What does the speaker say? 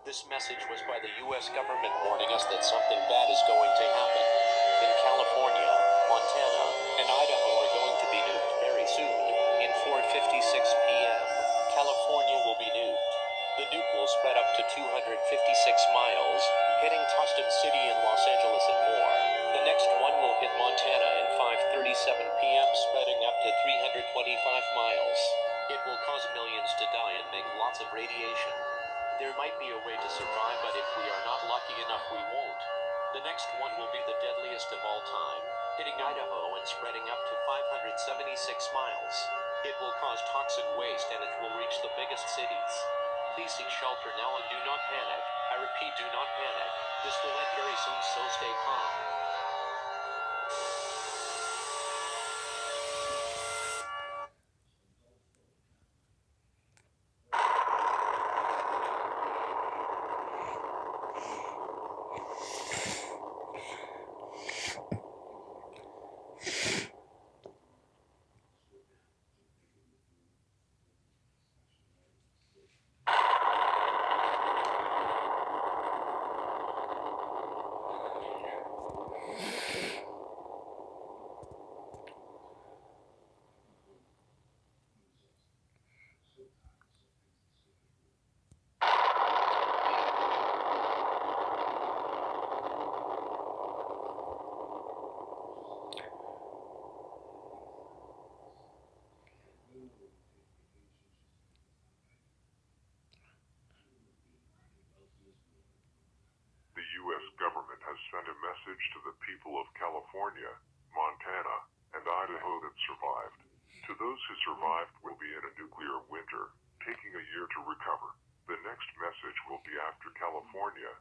This message was by the U.S. government warning us that something bad is going to happen. In California, Montana, and Idaho are going to be nuked very soon. In 4:56 p.m., California will be nuked. The nuke will spread up to 256 miles, hitting Tustin City and Los Angeles and more. The next one will hit Montana in 5:37 p.m., spreading up to 325 miles. It will cause millions to die and make lots of radiation. There might be a way to survive, but if we are not lucky enough, we won't. The next one will be the deadliest of all time, hitting Idaho and spreading up to 576 miles. It will cause toxic waste and it will reach the biggest cities. Please seek shelter now and do not panic. I repeat, do not panic. This will end very soon, so stay calm. The U.S. government has sent a message to the people of California, Montana, and Idaho that survived. To those who survived will be in a nuclear winter, taking a year to recover. The next message will be after California,